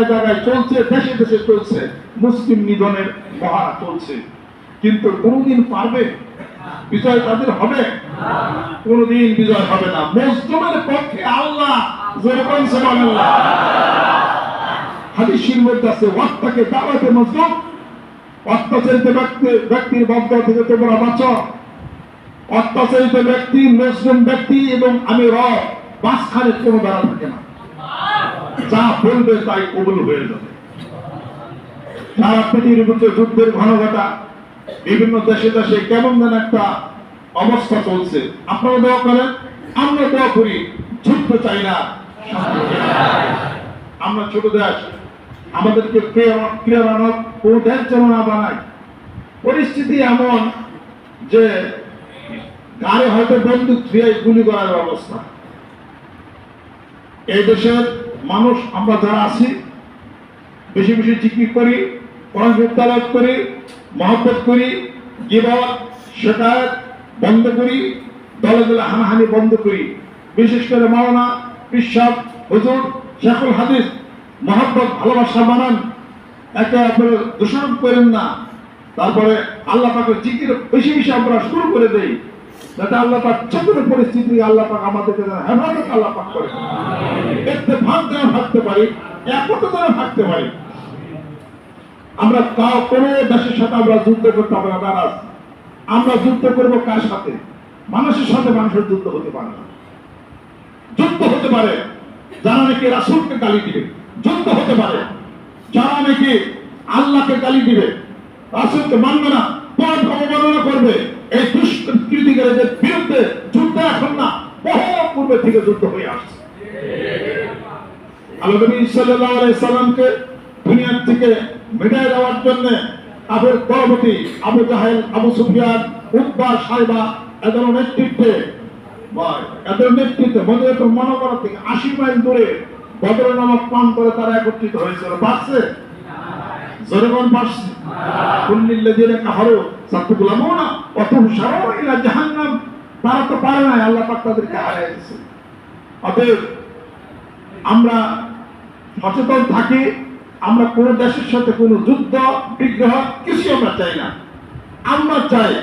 জায়গায় চলছে, দেশে দেশে চলছে, মুসলিম নিধনের মহড়া চলছে, কিন্তু কোনদিন পারবে বিজয় তাদের হবে? কোনদিন বিজয় হবে না। মজলুমের পক্ষে আল্লাহ যেরকম সুবহানাল্লাহ। হাদিসের মধ্যে আছে ওয়াক্তাকে দাওয়াতে মজলুম, অত্যাচারিত ব্যক্তির বদয়া থেকে তোমরা বাঁচো। অত্যাচারিত ব্যক্তি, মুসলিম ব্যক্তি এবং আমি রব, মাঝখানে কোনো দ্বারা থাকে না। যা বলবে তাই কবুল হয়ে যাবে। সারা পৃথিবীর মধ্যে যুদ্ধের ঘনঘটা, বিভিন্ন দেশে দেশে কেমন যেন একটা অবস্থা চলছে। আপনারা দোয়া করেন, আমরা দোয়া করি, যুদ্ধ চাই না, আমরা ছোট দেশ, আমাদেরকে ক্রিয়ামানক ও দেশ যেন না বানায়। পরিস্থিতি এমন যে গাড়ি হয়তো বন্দুক দিয়ে গুলি করার অবস্থা। এই দেশের মানুষ আমরা যারা আছি, বেশি বেশি জিকির করি, কোরআন তেলাওয়াত করি, মহব্বত করি, গীবত শিকায়ত বন্ধ করি, দলে দলে হানাহানি বন্ধ করি। বিশেষ করে মাওলানা পীর সাহেব হুজুর শেখুল হাদিস মহব্বত ভালোবাসা বানান, একে অপরের দোষারোপ করেন না। তারপরে আল্লাহ পাকের জিকির বেশি বেশি আমরা শুরু করে দেই, যাতে আল্লাহ পাক যে কোনো পরিস্থিতি আল্লাহ পাক আমাদেরকে হেফাজত আল্লাহ পাক করে। এতে ভাগ যেন থাকতে পারি, একত্র যেন থাকতে পারি। আমরা কোনো দেশের সাথে আমরা যুদ্ধ করতে হবে না, নারাজ। আমরা যুদ্ধ করবো কার সাথে? মানুষের সাথে মানুষের যুদ্ধ হতে পারে না। যুদ্ধ হতে পারে যারা নাকি রাসূলকে গালি দিবে, যুদ্ধ হতে পারে যারা নাকি আল্লাহকে গালি দিবে, রাসূলকে মানবে না, পথ অবমাননা করবে। এই দুষ্কৃতিকারীদের বিরুদ্ধে যুদ্ধ এখন না, বহু পূর্বে থেকে যুদ্ধ হয়ে আসছে। আল্লাহ নবী সাল্লাল্লাহু আলাইহি সাল্লামকে দুনিয়ার থেকে মিটায় দেওয়ার জন্য কাফের দলপতি আবু জাহেল, আবু সুফিয়ান, উতবা, সাইবা এদের নেতৃত্বে মদিনাতুল মুনাওয়ারা থেকে ৮০ মাইল দূরে বদর নামক পান করে তারা একত্রিত হয়েছিল। পারছে? জনগণ পারছে? কুল্লিল্লাযিনা কাফারু সাতুগুলামুনা ওয়া তুহশারুনা ইলা জাহান্নাম। তারা তো পারে না, আল্লাহ পাক তাদেরকে হারিয়ে দিয়েছে। অতএব আমরা সচেতন থাকি। আমরা কোন দেশের সাথে কোন যুদ্ধ বিগ্রহ কিছু আমরা চাই না। আমরা চাই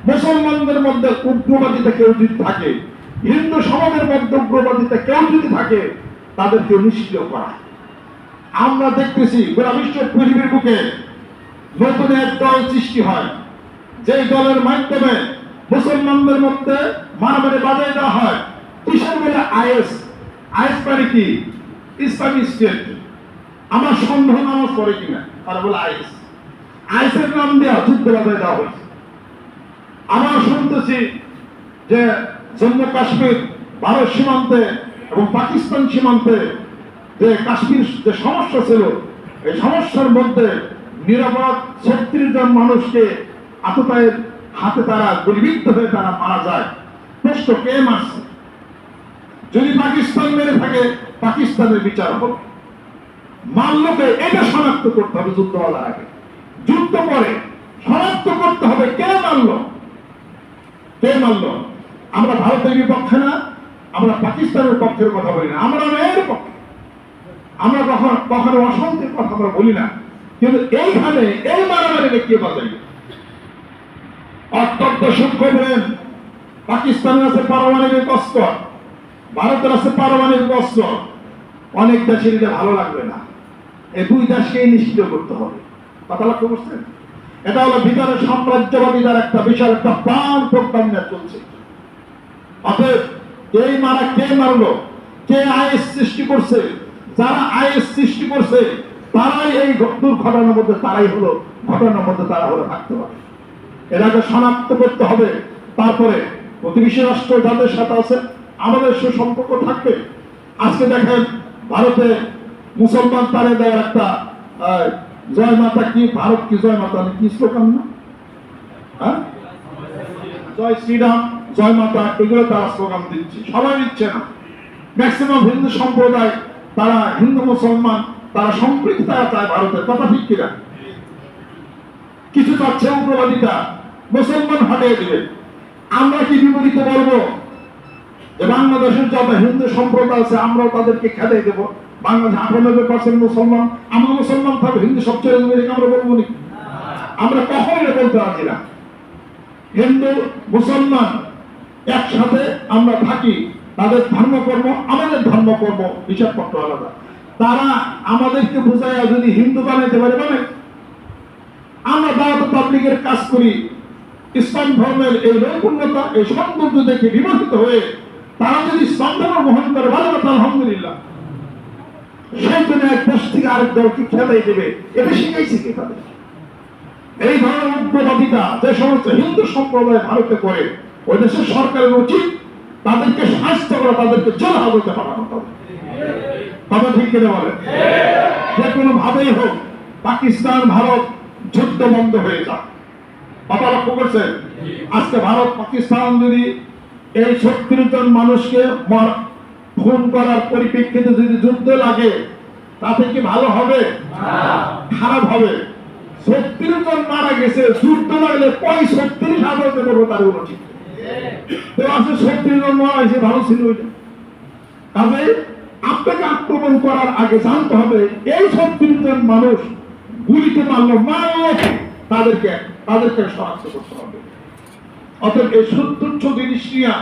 মুসলমানদের মধ্যে উগ্রবাদিতা কেউ যদি থাকে, হিন্দু সমাজের মধ্যে উগ্রবাদিতা কেউ যদি থাকে, তাদেরকে নিষ্ক্রিয় করা। আমরা দেখতেছি গোটা বিশ্ব পৃথিবীর বুকে নতুন এক দল সৃষ্টি হয়, যে দলের মাধ্যমে মুসলমানদের মধ্যে মারামারি বাজায় দেওয়া হয়। কিসের বলে? আইএস। আইএস মানে কি? Islamic state. আমার সন্দেহ নামাজ পড়ে কিনা, তারা বলে আইএস। আইএসের নাম দেওয়া যুদ্ধ বাজায় দেওয়া হয়েছে। আমরা শুনতেছি যে জম্মু কাশ্মীর ভারত সীমান্তে এবং পাকিস্তান সীমান্তে যে কাশ্মীর যে সমস্যা ছিল, এই সমস্যার মধ্যে নিরাপদ ৩৬ জন মানুষকে আততায়ীর হাতে তারা গুলিবিদ্ধ হয়ে তারা মারা যায়। প্রশ্ন, কে মারছে? যদি পাকিস্তান মেরে থাকে, পাকিস্তানের বিচার হবে। মারলোকে এটা শনাক্ত করতে হবে যুদ্ধ হওয়ার আগে। যুদ্ধ পরে শনাক্ত করতে হবে কে মারলো, কে মারলো। আমরা ভারতের বিপক্ষে না, আমরা পাকিস্তানের পক্ষের কথা বলি না, আমরা এর পক্ষে। আমরা কখনো অশান্তির কথা আমরা বলি না, কিন্তু এইখানে এই মারামারি কে বাজাইবে? অত্যন্ত সূক্ষ্ম বলেন। পাকিস্তানের আছে পারমাণবিক অস্ত্র, ভারতের আছে পারমাণবিক অস্ত্র। অনেক দেশের এটা ভালো লাগবে না। এই দুই দেশকে নিশ্চিত করতে হবে। কথা লক্ষ্য করছেন? এটা হলো ভিতরের সাম্রাজ্যবাদীদের একটা বিশাল একটা প্রাণ প্রোগ্রাম চলছে। অতএব এই মারা কে মারলো, কে আইএস সৃষ্টি করছে, যারা আইএস সৃষ্টি করছে তারাই এই দুর্ঘটনার মধ্যে তারাই হলো, ঘটনার মধ্যে তারা হলো থাকতে পারে। এটাকে শনাক্ত করতে হবে। তারপরে প্রতিবেশী রাষ্ট্র যাদের সাথে আছে আমাদের সুসম্পর্ক থাকবে। আজকে দেখেন ভারতে মুসলমান তারে দেয় একটা জয় মাতা কি, ভারত কি জয় মাতা কি স্লোগান না? জয় শ্রীরাম, জয় মাতা, এগুলো তারা স্লোগান দিচ্ছে। সবাই দিচ্ছে না, ম্যাক্সিমাম হিন্দু সম্প্রদায়, তারা হিন্দু মুসলমান, তারা সম্প্রীতি তারা চায় ভারতের। কথা ঠিক কিনা? কিছু চাচ্ছে উগ্রবাদিতা মুসলমান হাটিয়ে দিবে। আমরা কি বিপরীতে বলবো যে বাংলাদেশের যত হিন্দু সম্প্রদায় আছে আমরাও তাদেরকে খেতে দেবো? বাংলাদেশ 98% মুসলমান, আমরা মুসলমান থাকবে হিন্দু সবচেয়ে আমরা বলবো নাকি? আমরা কখনোই বলতে রাজি না। হিন্দু মুসলমান একসাথে আমরা থাকি, তাদের ধর্মকর্ম আমাদের ধর্মকর্ম হিসাবপত্র আলাদা। তারা আমাদেরকে বোঝায় যদি হিন্দু বানাইতে পারে মানে আমরা দাওয়াত তাবলীগের কাজ করি, ইসলাম ধর্মের এই নৈপুণ্যতা এই সৌন্দর্য দেখে বিমোহিত হয়ে তারা যদি ইসলাম ধর্ম গ্রহণ করে ভালো কথা, আলহামদুলিল্লাহ। সেই জন্য এক দেশ থেকে আরেক দলকে খেলাই দেবে, এটা শিখাইছে কে তাদের? এই ধরনের উগ্রবাদিতা যে সমস্ত হিন্দু সম্প্রদায় ভারতে করে, ওই দেশের সরকারের উচিত তাদেরকে শাস্তি করা, তাদেরকে জেল হাজতে পাঠানো। কথা ঠিক কিনা বলে? যে কোনো ভাবেই হোক পাকিস্তান ভারত যুদ্ধ বন্ধ হয়ে যাক। কথা লক্ষ্য করছেন? আজকে ভারত পাকিস্তান যদি এই 36 জন মানুষকে খুন করার পরিপ্রেক্ষিতে যদি যুদ্ধ লাগে, তাতে কি ভালো হবে? খারাপ হবে। 36 জন মারা গেছে, যুদ্ধ লাগলে 35 হাজার করবো তার উচিত। 36 জন মারা গেছে, ভালো ছিল ওইটা। তবে আপনাকে আক্রমণ করার আগে জানতে হবে এই 36 জন মানুষ গুলিতে মারলো তাদেরকে শনাক্ত করতে হবে। অতএব এই তুচ্ছ জিনিস নিয়ে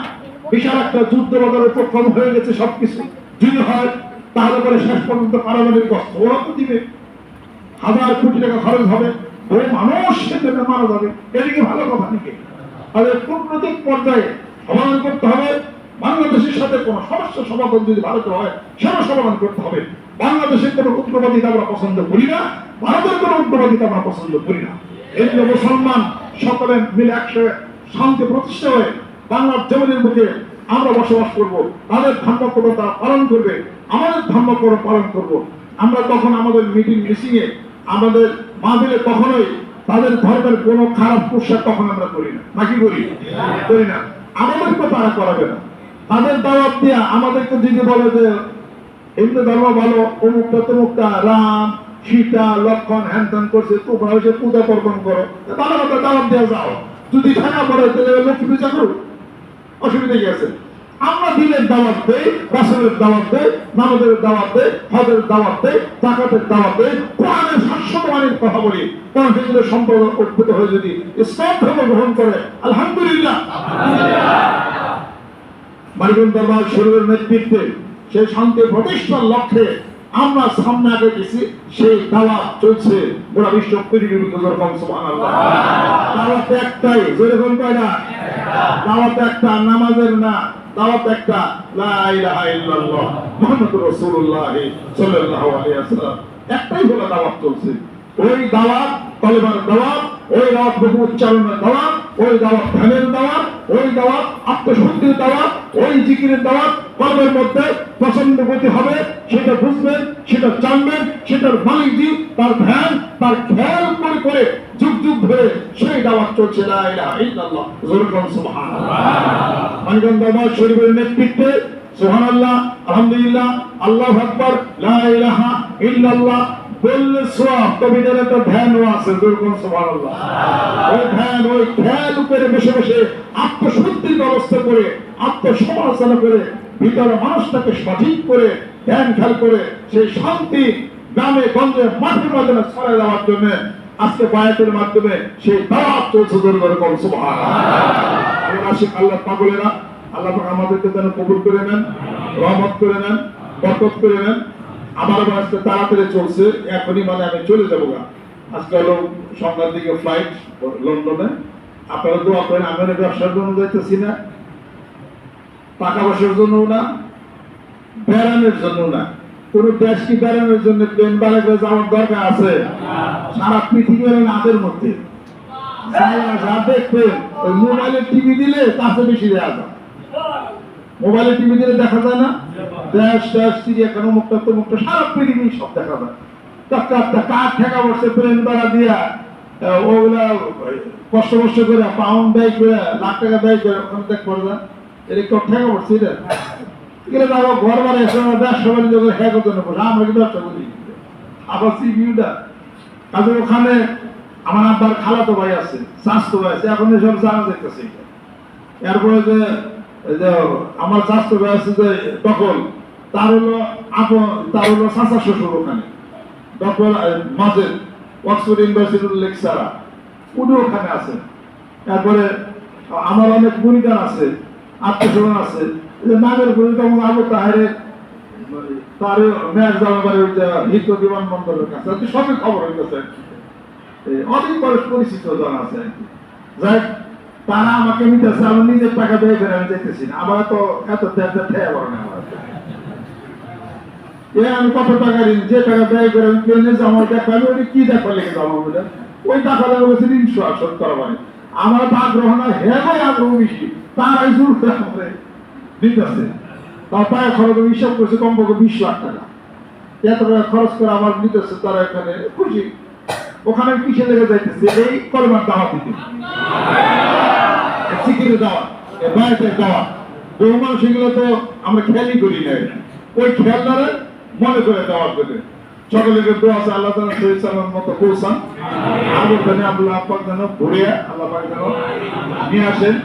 বিশাল একটা যুদ্ধ বাজার উপক্রম হয়ে গেছে। সবকিছু যদি হয় তাহলে পরে শেষ পর্যন্ত পারমাণবিক অস্ত্র ওরা তো দিবে, 1000 কোটি টাকা খরচ হবে, ওই মানুষ সেখানে মারা যাবে। এদিকে ভালো কথা নাকি? তাহলে কূটনৈতিক পর্যায়ে সমাধান করতে হবে। বাংলাদেশের সাথে কোন সমস্যা সমাধান যদি ভারতে হয় সেটা সমাধান করতে হবে। বাংলাদেশের কোন উগ্রবাদিতা আমরা পছন্দ করি না, ভারতের কোন উগ্রবাদিতা আমরা পছন্দ করি না। এই জন্য মুসলমান সকলে মিলে একসাথে শান্তি প্রতিষ্ঠা হয়ে বাংলার জমিনের বুকে আমরা বসবাস করব। তাদের ধর্মকর্ম তারা পালন করবে, আমাদের ধর্মকর্ম পালন করব। আমরা তখন আমাদের মিটিং মিটিং এ আমাদের মাহফিলে কখনোই তাদের ধর্মের কোনো খারাপ পোশাক কখন আমরা করি না, নাকি করি না। আমাদেরকে তারা করাবে না। তাদের দাওয়াত দিয়া আমাদেরকে যদি বলে যে হিন্দু ধর্ম ভালো, অমুকটা তমুকটা রাম সীতা লক্ষণ হ্যান ত্যান করছে, তোমরা হচ্ছে পূজা পর্বণ করো, ভালো কথা দাওয়াত দেওয়া যাও। যদি ঠেকা পড়ে তাহলে লক্ষ্মী পূজা করো, অসুবিধা কি আছে? আমরা দিনের দাওয়াত দেই, রাসূলের দাওয়াত দেই, নামাজের দাওয়াত দেই, হজের দাওয়াত দেই, জাকাতের দাওয়াত দেই, কোরআনের শাশ্বতবাণীর কথা বলি। কোন হিন্দু সম্প্রদায় উদ্ভূত হয়ে যদি ইসলাম ধর্ম গ্রহণ করে, আলহামদুলিল্লাহ। মানিকগঞ্জ দরবার শরীরের নেতৃত্বে সেই শান্তি প্রতিষ্ঠার লক্ষ্যে আমরা সামনে আগে গেছি। সেই দাওয়াত চলছে গোটা বিশ্ব পৃথিবীর যেরকম সুবহানাল্লাহ। দাওয়াত একটাই, যেরকম কয় না, দাওয়াত একটা, নামাজের না, দাওয়াত একটা, লা ইলাহা ইল্লাল্লাহ মুহাম্মাদুর রাসূলুল্লাহ সাল্লাল্লাহু আলাইহি ওয়াসাল্লাম। একটাই হলো দাওয়াত চলছে। ওই দাওয়াত কলেমার দাওয়াত, ওই দাওয়াত বহু উচ্চারণের দাওয়াত, ওই দাওয়াত ধ্যানের দাওয়াত, ওই দাওয়াত আত্মশুদ্ধির দাওয়াত, ওই জিকিরের দাওয়াত। কর্মের মধ্যে পছন্দ গতি হবে, সেটা বুঝবেন, সেটা জানবেন, সেটার মালিকজি তার ধ্যান তার খেয়াল করে করে যুগ যুগ ধরে সেই দাওয়াত চলছে। লা ইলাহা ইল্লাল্লাহ সুবহানাল্লাহ। মানিকগঞ্জ দরবার শরীফের নেতৃত্বে সুবহানাল্লাহ, আলহামদুলিল্লাহ, আল্লাহু আকবার, লা ইলাহা ইল্লাল্লাহ বললে সওয়াব। তবে এর একটা ধ্যানও আছে, যেরকম সুবহানাল্লাহ। ওই ধ্যান, ওই খেয়াল উপরে বসে বসে আত্মশুদ্ধির ব্যবস্থা করে, আত্মসমালোচনা করে, ভিতরে মানুষটাকে সঠিক করে ধ্যান খেয়াল করে সেই শান্তি গ্রামে গঞ্জে মাঠে ময়দানে ছড়ায় দেওয়ার জন্য আজকে বায়াতের মাধ্যমে সেই দাওয়াত চলছে। যেরকম সুবহানাল্লাহ। আশিক আল্লাহ পাগলেরা, আল্লাহ পাক আমাদেরকে যেন কবুল করে নেন, রহমত করে নেন, বরকত করে নেন। আমার আজকে তাড়াতাড়ি চলছে, এখনই মানে আমি চলে যাবো। আজকে হলো সন্ধ্যার দিকে ফ্লাইট লন্ডনে। আপনারা দোয়া করেন, আমি ব্যবসার জন্য যাইতেছি না, টাকা পয়সার জন্য না, বেড়ানোর জন্য না। কোন দেশ কি বেড়ানোর জন্য প্লেন বাড়াতে যাওয়ার দরকার আছে? সারা পৃথিবী আমাদের মধ্যে যা দেখবেন ওই মোবাইলে টিভি দিলে কাছে বেশি দেওয়া যায়। মোবাইলে টিভি দিলে দেখা যায় না, দেশ দেশ চিড়িয়াখানা মুক্ত মুক্ত সারা পৃথিবী সব দেখা যায়। কার ঠেকা বসে প্লেন ভাড়া দিয়া ওগুলা কষ্ট কষ্ট করে পাউন্ড ব্যয় করে লাখ টাকা ব্যয় করে ওখানে দেখ করে যায়। এটা কেউ ঠেকা পড়ছে এগুলো যাবো ঘর বাড়ি এসে ব্যবসা বাণিজ্য করে হ্যাঁ জন্য বসে আমরা কি ব্যবসা করি আবার সিভিউটা কাজে ওখানে আমার আব্বার খালাতো ভাই আছে, চাষতো ভাই আছে, এখন এসব জানা দেখতেছে। এরপরে যে আমার চাষতো ভাই আছে যে দখল, তার হলো চাচা শ্বশুর ওখানে ডক্টর মাজেদ অক্সফোর্ড ইউনিভার্সিটির লেকচারার, উনি ওখানে আছেন। তারপরে আমার অনেক পরিবার আছে, আত্মীয় আছে, নামের পরিবার আবু তাহেরের তার মেয়াজ জামাবাড়ি ওইটা হিত বিমানবন্দরের কাছে সবই খবর হইতেছে, অনেক বয়স পরিচিত জন আছে আর কি। যাই তারা আমাকে নিতেছে, আমি নিজের টাকা ব্যয় করে আমি যেতেছি না, আমার তো এত ঠেয়া বড় না আমার। আমি কত টাকা ঋণ, যে টাকা ব্যয় করে আমি প্লেনে আমার দেখাবে ওই কি দেখা লেগে যাবো বলে ওই টাকা লাগে বলছে ঋণ শোধ করা মানে আমার তো আগ্রহ না, হ্যাঁ আগ্রহ বেশি, তারাই জোর করে আমাকে দিতেছে। তার পায়ে খরচ হিসাব করছে কমপক্ষে 20 লাখ টাকা, এত টাকা খরচ করে আমার নিতেছে, তারা এখানে খুশি। ওখানে কিসে লেগে যাইতেছে, এই কলমার দাওয়া দিতে, সিকিরে দাওয়া, বাড়িতে দাওয়া, বহু মানুষ এগুলো তো আমরা খেয়ালই করি না, ওই খেয়াল দ্বারা মনে করে দেওয়ার জন্য সকলের দোয়া আছে আল্লাহ তাআলা সহিহ সালামের মতো পৌঁছান, আগে জানে আল্লাহ পাক যেন ঘুরে আল্লাহ পাক যেন নিয়ে আসেন।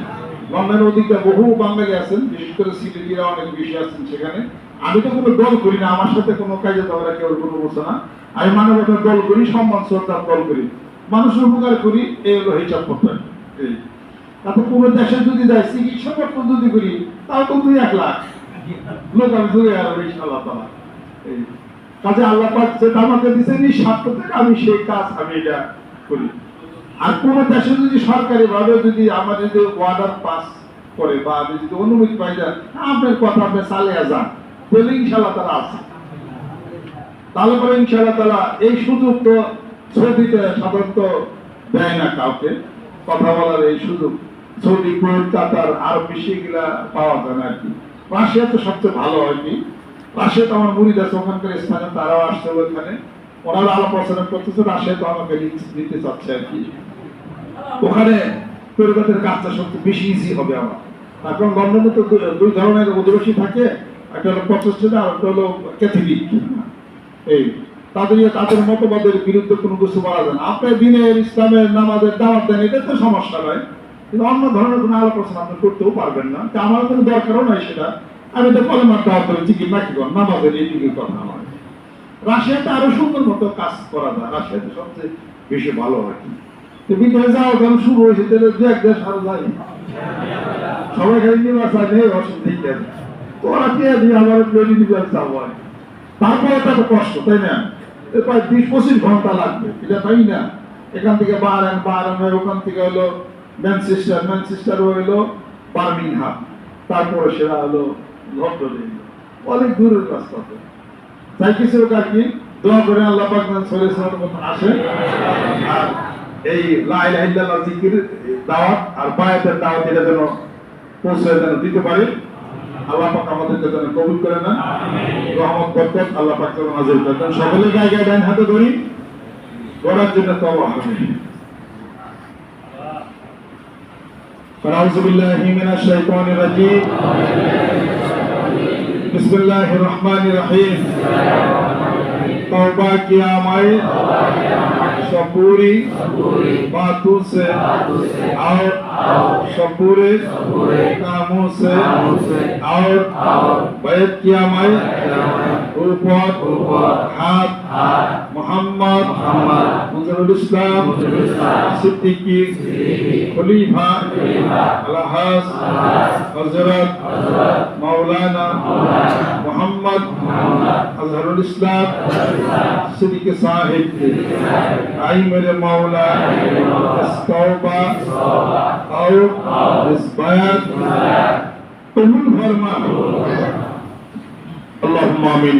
লন্ডনের ওদিকে বহু বাঙালি আছেন, বিশেষ করে সিলেটিরা অনেক বেশি আছেন সেখানে। আমি তো কোনো দল করি না, আমার সাথে কোনো কাজে ঝগড়া কেউ কোনো বসে না, আমি মানবতার দল করি, সম্মান শ্রদ্ধার দল করি, মানুষের উপকার করি, এই হলো হিসাব করতে। তাতে কোনো দেশে যদি যায় চিকিৎসা পদ্ধতি করি তাও তো 2-1 লাখ লোক আমি ধরে আর আল্লাহ তাআলা এই কাজে আল্লাহ পাক যেটা আমাকে দিচ্ছেন এই স্বার্থ থেকে আমি সেই কাজ আমি এটা করি। আর কোনো দেশে যদি সরকারি ভাবে যদি আমার যদি অর্ডার পাস করে বা আমি যদি অনুমতি পাই যান আপনার কথা আপনি চালিয়ে যান, তাহলে ইনশাআল্লাহ তারা আছে, তাহলে পরে ইনশাআল্লাহ তারা এই সুযোগ তো সৌদিতে সাধারণত দেয় না কাউকে কথা বলার এই সুযোগ, সৌদি কুয়েত কাতার আর বেশি গুলা পাওয়া যায় না আর কি। রাশিয়া তো সবচেয়ে ভালো হয় কি, রাশিয়া তো আমার মুরিদ আছে ওখানকার স্থানে, তারাও আসছে ওখানে, ওনারা আলাপ আলোচনা করতেছে, রাশিয়া তো আমাকে নিতে চাচ্ছে আর কি। ওখানে পরিবারের কাজটা সবচেয়ে বেশি ইজি হবে আমার, কারণ লন্ডনে তো 2 ধরনের অধিবাসী থাকে, একটা হলো প্রটেস্ট্যান্ট আর একটা হলো ক্যাথলিক। এই তাদের মতবাদের বিরুদ্ধে কোনো কিছু বলা যায় না, আপনার দিনের ইসলামের নামাজের দাওয়াত দেন, এটা তো সমস্যা নয়, কিন্তু অন্য ধরনের কোনো আলোচনা আপনি করতেও পারবেন না, আমার কোনো দরকারও নাই সেটা, আমি তো কলেমার দাওয়াত করে চিকিৎসা নাকি নামাজের এইদিকে কথা নয়। রাশিয়াতে আরো সুন্দর মতো কাজ করা যায়, রাশিয়াতে সবচেয়ে বেশি ভালো হয়। বিদেশে যাওয়া যখন শুরু হয়েছে তাহলে 2-1 দেশ আরো যায়, সবাই খালি নিবাস আছে অসুবিধা, ওরা কে দিয়ে আমার নিবাস যাবো, তারপরে তো কষ্ট তাই না, প্রায় 20-25 ঘন্টা লাগবে, এটা তাই না। এখান থেকে বাহারান ওখান থেকে হলো ম্যানচেস্টার হইলো বার্মিংহাম, তারপরে সেটা হলো লন্ডনে, অনেক দূরের রাস্তা। তাই কিছু আর কি দোয়া করে আল্লাহ পাক যেন আসে, আর এই লা ইলাহা ইল্লাল্লাহ জিকির দাওয়াত আর বায়াতের দাওয়াত এটা যেন পৌঁছে যেন দিতে পারি, আল্লাহ পাক আমাদেরকে যেন কবুল করে নেন, রহমত বরকত আল্লাহ পাক যেন নাযিল করেন। সকলের জায়গায় ডান হাতে ধরি, করার জন্য তওবা হবে। আউযু বিল্লাহি মিনাশ শাইতানির রাজীম, বিসমিল্লাহির রহমানির রহিম। तौबा किया मैं शपूरी बातों से और शपूरे कामों से और बैत किया मैं ऊपर हाथ मोहम्मद मुजरुल इस्लाम सिद्दीकी खलीफा अलहाज हजरत मौलाना मोहम्मद अजहरुल इस्लाम सिद्दीकी साहिब आई मेरे मौला इस तौबा और इस बयान कबूल फरमा। अल्लाहुम्मा आमीन।